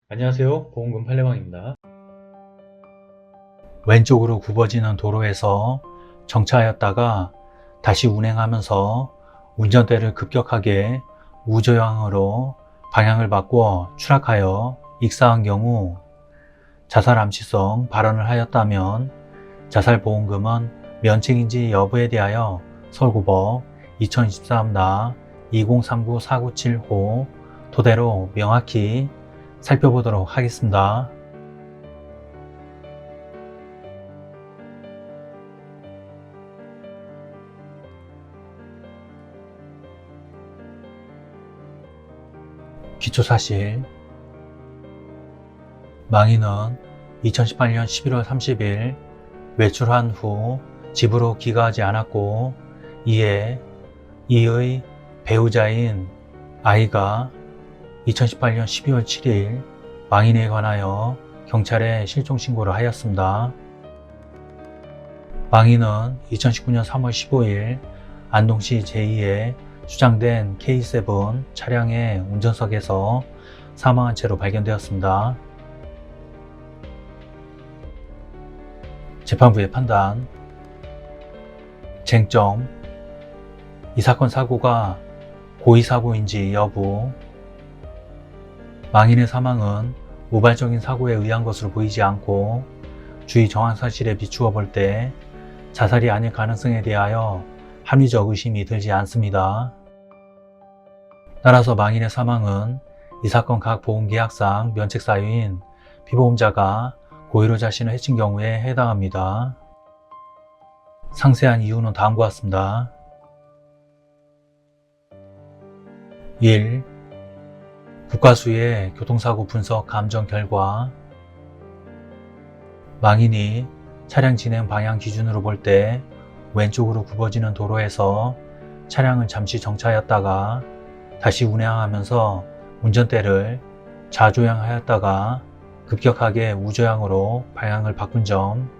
안녕하세요. 보험금 팔례방입니다. 왼쪽으로 굽어지는 도로에서 정차하였다가 다시 운행하면서 운전대를 급격하게 우저항으로 방향을 바꿔 추락하여 익사한 경우 자살 암시성 발언을 하였다면 자살보험금은 면책인지 여부에 대하여 서울고법 2023나 2039-497호 토대로 명확히 살펴보도록 하겠습니다. 기초사실 망인은 2018년 11월 30일 외출한 후 집으로 귀가하지 않았고 이에 이의 배우자인 아이가 2018년 12월 7일 망인에 관하여 경찰에 실종신고를 하였습니다. 망인은 2019년 3월 15일 안동시 제2에 수장된 K7 차량의 운전석에서 사망한 채로 발견되었습니다. 재판부의 판단. 쟁점. 이 사건 사고가 고의사고인지 여부. 망인의 사망은 우발적인 사고에 의한 것으로 보이지 않고 주의 정황사실에 비추어 볼 때 자살이 아닐 가능성에 대하여 합리적 의심이 들지 않습니다. 따라서 망인의 사망은 이 사건 각 보험계약상 면책사유인 피보험자가 고의로 자신을 해친 경우에 해당합니다. 상세한 이유는 다음과 같습니다. 1. 국가수의 교통사고 분석 감정 결과 망인이 차량 진행 방향 기준으로 볼 때 왼쪽으로 굽어지는 도로에서 차량을 잠시 정차하였다가 다시 운행하면서 운전대를 좌조향하였다가 급격하게 우조향으로 방향을 바꾼 점,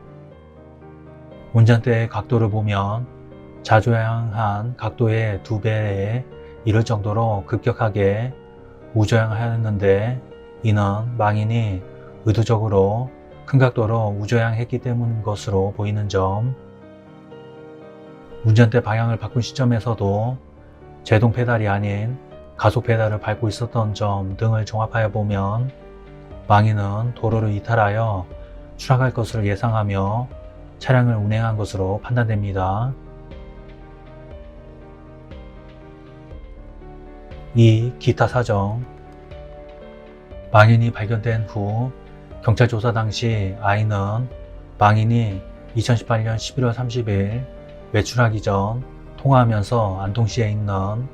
운전대의 각도를 보면 좌조향한 각도의 2배에 이를 정도로 급격하게 우조향하였는데 이는 망인이 의도적으로 큰 각도로 우조향했기 때문인 것으로 보이는 점, 운전대 방향을 바꾼 시점에서도 제동 페달이 아닌 가속 페달을 밟고 있었던 점 등을 종합하여 보면 망인은 도로를 이탈하여 추락할 것을 예상하며 차량을 운행한 것으로 판단됩니다. 2. 기타 사정. 망인이 발견된 후 경찰 조사 당시 아이는 망인이 2018년 11월 30일 외출하기 전 통화하면서 안동시에 있는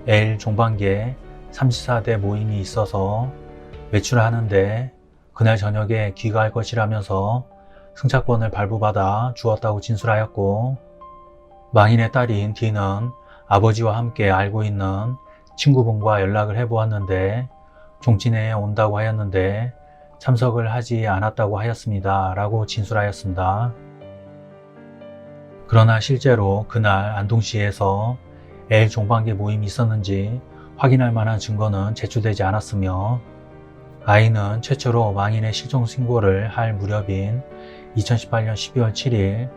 L 종방계 34대 모임이 있어서 외출하는데 그날 저녁에 귀가할 것이라면서 승차권을 발부받아 주었다고 진술하였고, 망인의 딸인 D는 아버지와 함께 알고 있는 친구분과 연락을 해보았는데 종치내에 온다고 하였는데 참석을 하지 않았다고 하였습니다 라고 진술하였습니다. 그러나 실제로 그날 안동시에서 L 종방계 모임이 있었는지 확인할 만한 증거는 제출되지 않았으며 아이는 최초로 망인의 실종 신고를 할 무렵인 2018년 12월 7일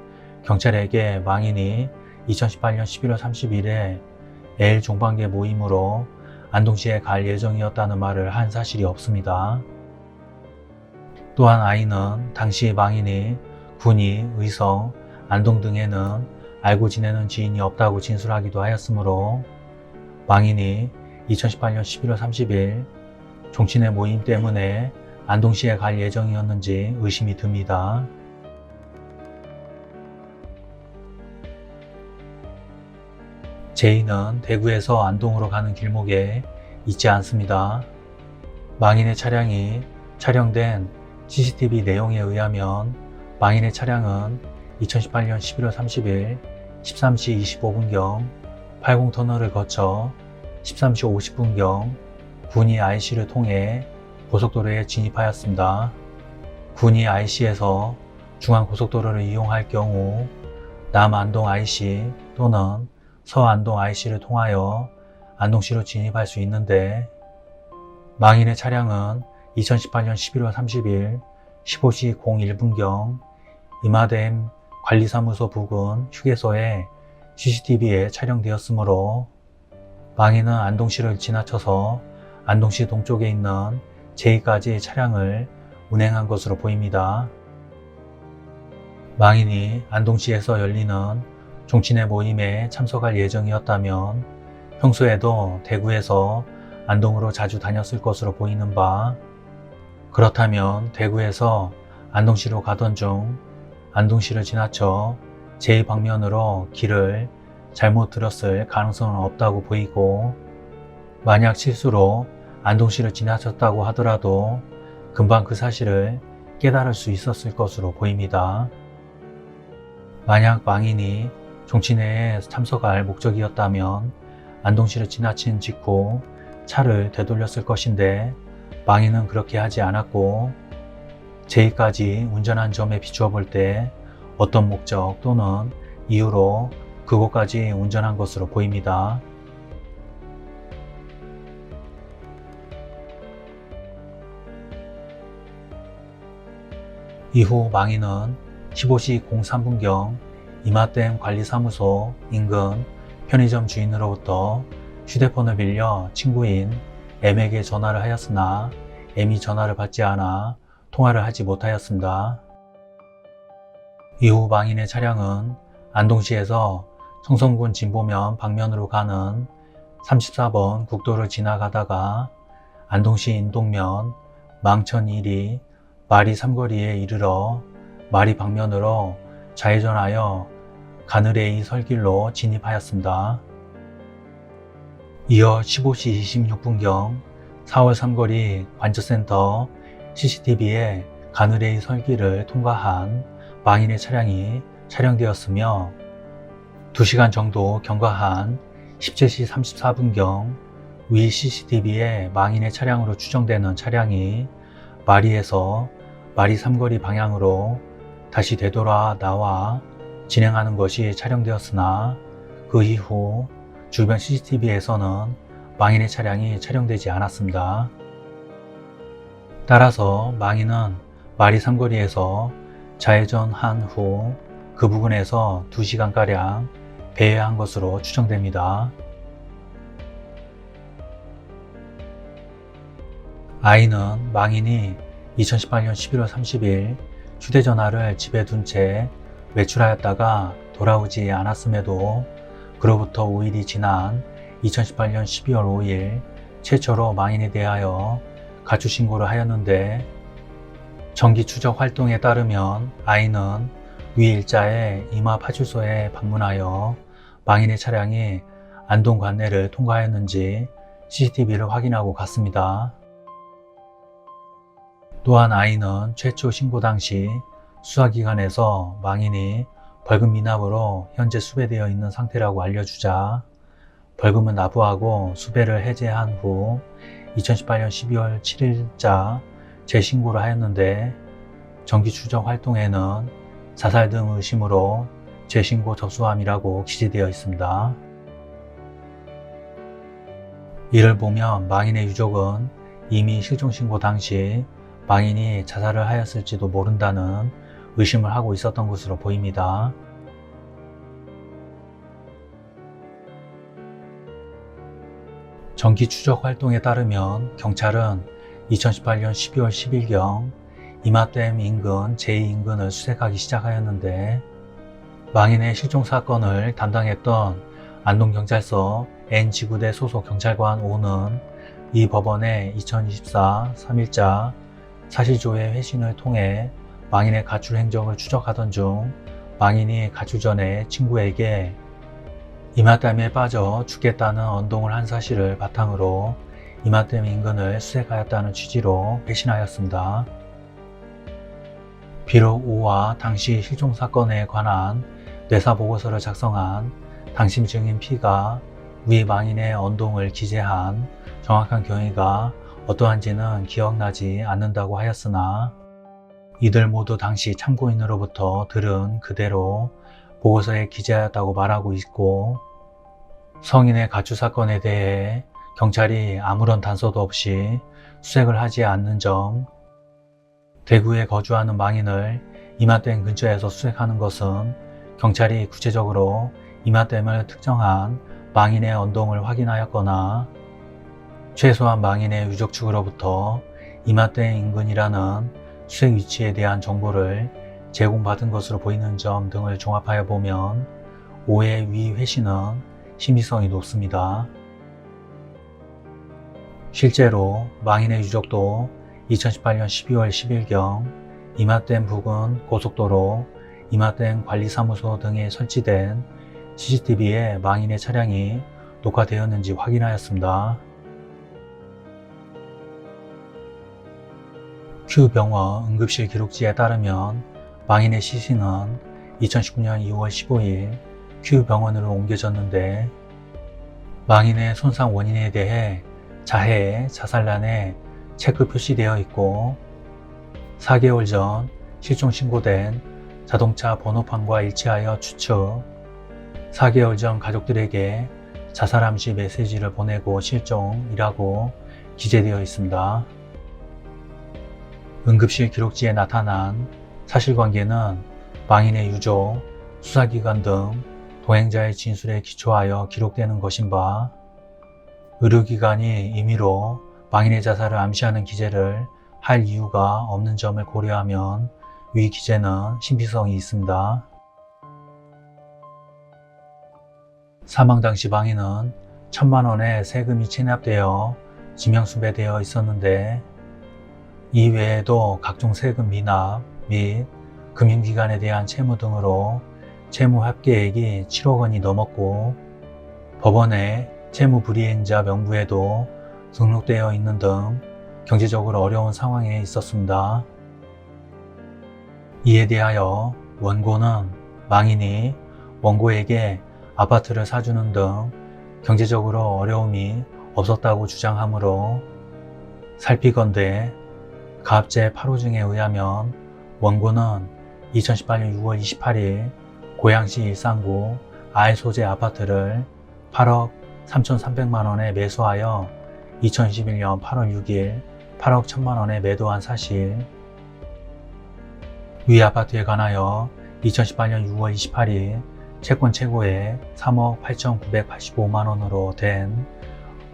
경찰에게 망인이 2018년 11월 30일에 L 종방계 모임으로 안동시에 갈 예정이었다는 말을 한 사실이 없습니다. 또한 아이는 당시 망인이 군위, 의성, 안동 등에는 알고 지내는 지인이 없다고 진술하기도 하였으므로 망인이 2018년 11월 30일 종친회 모임 때문에 안동시에 갈 예정이었는지 의심이 듭니다. 제2는 대구에서 안동으로 가는 길목에 있지 않습니다. 망인의 차량이 촬영된 CCTV 내용에 의하면 망인의 차량은 2018년 11월 30일 13시 25분경 80터널을 거쳐 13시 50분경 군위 IC를 통해 고속도로에 진입하였습니다. 군위 IC에서 중앙고속도로를 이용할 경우 남안동 IC 또는 서안동 IC를 통하여 안동시로 진입할 수 있는데 망인의 차량은 2018년 11월 30일 15시 01분경 이마댐 관리사무소 부근 휴게소에 CCTV에 촬영되었으므로 망인은 안동시를 지나쳐서 안동시 동쪽에 있는 제2까지 차량을 운행한 것으로 보입니다. 망인이 안동시에서 열리는 종친회 모임에 참석할 예정이었다면 평소에도 대구에서 안동으로 자주 다녔을 것으로 보이는 바, 그렇다면 대구에서 안동시로 가던 중 안동시를 지나쳐 제2방면으로 길을 잘못 들었을 가능성은 없다고 보이고, 만약 실수로 안동시를 지나쳤다고 하더라도 금방 그 사실을 깨달을 수 있었을 것으로 보입니다. 만약 망인이 종친회에 참석할 목적이었다면 안동시를 지나친 직후 차를 되돌렸을 것인데 망인은 그렇게 하지 않았고, 제2까지 운전한 점에 비추어 볼 때 어떤 목적 또는 이유로 그곳까지 운전한 것으로 보입니다. 이후 망인은 15시 03분경 이마댐 관리사무소 인근 편의점 주인으로부터 휴대폰을 빌려 친구인 M에게 전화를 하였으나 M이 전화를 받지 않아 통화를 하지 못하였습니다. 이후 망인의 차량은 안동시에서 청성군 진보면 방면으로 가는 34번 국도를 지나가다가 안동시 인동면 망천 1리 마리 삼거리에 이르러 마리 방면으로 좌회전하여 가느레이 설길로 진입하였습니다. 이어 15시 26분경 4월 삼거리 관저센터 CCTV에 가느레이 설길을 통과한 망인의 차량이 촬영되었으며 2시간 정도 경과한 17시 34분경 위 CCTV에 망인의 차량으로 추정되는 차량이 마리에서 마리 삼거리 방향으로 다시 되돌아 나와 진행하는 것이 촬영되었으나 그 이후 주변 CCTV에서는 망인의 차량이 촬영되지 않았습니다. 따라서 망인은 마리 삼거리에서 좌회전한 후 그 부근에서 2시간가량 배회한 것으로 추정됩니다. 아이는 망인이 2018년 11월 30일 휴대전화를 집에 둔 채 외출하였다가 돌아오지 않았음에도 그로부터 5일이 지난 2018년 12월 5일 최초로 망인에 대하여 가출신고를 하였는데, 정기 추적 활동에 따르면 아이는 위 일자의 이마 파출소에 방문하여 망인의 차량이 안동 관내를 통과하였는지 CCTV를 확인하고 갔습니다. 또한 아이는 최초 신고 당시 수사기관에서 망인이 벌금 미납으로 현재 수배되어 있는 상태라고 알려주자 벌금은 납부하고 수배를 해제한 후 2018년 12월 7일자 재신고를 하였는데, 정기 추적 활동에는 자살 등 의심으로 재신고 접수함이라고 기재되어 있습니다. 이를 보면 망인의 유족은 이미 실종신고 당시 망인이 자살을 하였을지도 모른다는 의심을 하고 있었던 것으로 보입니다. 정기 추적 활동에 따르면 경찰은 2018년 12월 10일경 이마댐 인근 제2인근을 수색하기 시작하였는데, 망인의 실종 사건을 담당했던 안동경찰서 N지구대 소속 경찰관 O는 이 법원의 2024 3일자 사실조회 회신을 통해 망인의 가출 행적을 추적하던 중 망인이 가출 전에 친구에게 이마댐에 빠져 죽겠다는 언동을 한 사실을 바탕으로 이마댐 인근을 수색하였다는 취지로 회신하였습니다. 비록 O와 당시 실종 사건에 관한 뇌사보고서를 작성한 당심 증인 P가 위 망인의 언동을 기재한 정확한 경위가 어떠한지는 기억나지 않는다고 하였으나, 이들 모두 당시 참고인으로부터 들은 그대로 보고서에 기재하였다고 말하고 있고, 성인의 가출 사건에 대해 경찰이 아무런 단서도 없이 수색을 하지 않는 점, 대구에 거주하는 망인을 이마댐 근처에서 수색하는 것은 경찰이 구체적으로 이마댐을 특정한 망인의 언동을 확인하였거나 최소한 망인의 유족 측으로부터 이마댐 인근이라는 수색 위치에 대한 정보를 제공받은 것으로 보이는 점 등을 종합하여 보면 오해 위 회신은 신빙성이 높습니다. 실제로 망인의 유족도 2018년 12월 10일경 이마댐 부근 고속도로 이마댐 관리사무소 등에 설치된 CCTV에 망인의 차량이 녹화되었는지 확인하였습니다. Q병원 응급실 기록지에 따르면 망인의 시신은 2019년 2월 15일 Q병원으로 옮겨졌는데 망인의 손상 원인에 대해 자해, 자살란에 체크 표시되어 있고 4개월 전 실종 신고된 자동차 번호판과 일치하여 추측, 4개월 전 가족들에게 자살함 시 메시지를 보내고 실종이라고 기재되어 있습니다. 응급실 기록지에 나타난 사실관계는 망인의 유족, 수사기관 등 동행자의 진술에 기초하여 기록되는 것인 바 의료기관이 임의로 망인의 자살을 암시하는 기재를 할 이유가 없는 점을 고려하면 위 기재는 신빙성이 있습니다. 사망 당시 망인은 1,000만 원의 세금이 체납되어 지명수배되어 있었는데 이 외에도 각종 세금 미납 및 금융기관에 대한 채무 등으로 채무 합계액이 7억 원이 넘었고 법원에 채무 불이행자 명부에도 등록되어 있는 등 경제적으로 어려운 상황에 있었습니다. 이에 대하여 원고는 망인이 원고에게 아파트를 사주는 등 경제적으로 어려움이 없었다고 주장하므로 살피건대 가압제 8호증에 의하면 원고는 2018년 6월 28일 고양시 일산구 알 소재 아파트를 8억 3,300만 원에 매수하여 2021년 8월 6일 8억 1,000만 원에 매도한 사실, 위 아파트에 관하여 2018년 6월 28일 채권 최고액 3억 8,985만 원으로 된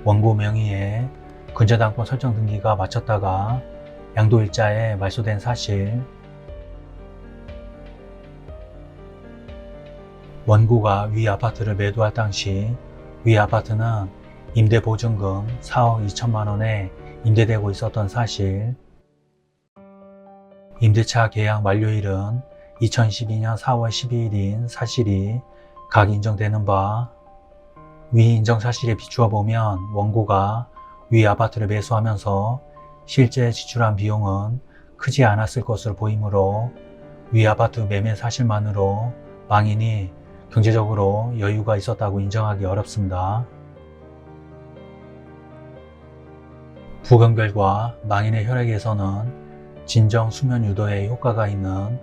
원고 명의의 근저당권 설정 등기가 마쳤다가 양도일자에 말소된 사실, 원고가 위 아파트를 매도할 당시 위 아파트는 임대보증금 4억 2천만 원에 임대되고 있었던 사실, 임대차 계약 만료일은 2012년 4월 12일인 사실이 각 인정되는 바, 위 인정 사실에 비추어 보면 원고가 위 아파트를 매수하면서 실제 지출한 비용은 크지 않았을 것으로 보이므로 위 아파트 매매 사실만으로 망인이 경제적으로 여유가 있었다고 인정하기 어렵습니다. 부검 결과 망인의 혈액에서는 진정 수면 유도에 효과가 있는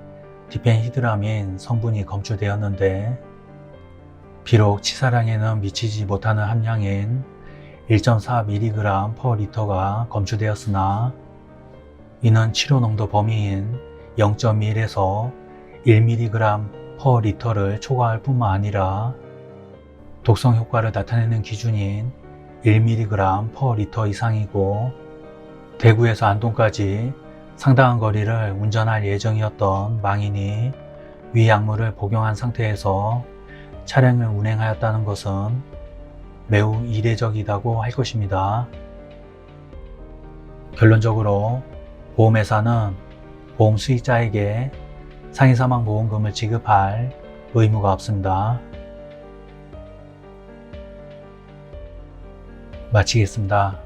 디펜히드라민 성분이 검출되었는데 비록 치사량에는 미치지 못하는 함량인 1.4mg/L가 검출되었으나 이는 치료 농도 범위인 0.1에서 1mg/L를 초과할 뿐만 아니라 독성 효과를 나타내는 기준인 1mg/L 이상이고 대구에서 안동까지 상당한 거리를 운전할 예정이었던 망인이 위 약물을 복용한 상태에서 차량을 운행하였다는 것은 매우 이례적이다고 할 것입니다. 결론적으로 보험회사는 보험 수익자에게 상해사망보험금을 지급할 의무가 없습니다. 마치겠습니다.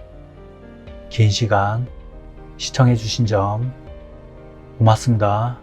긴 시간 시청해 주신 점 고맙습니다.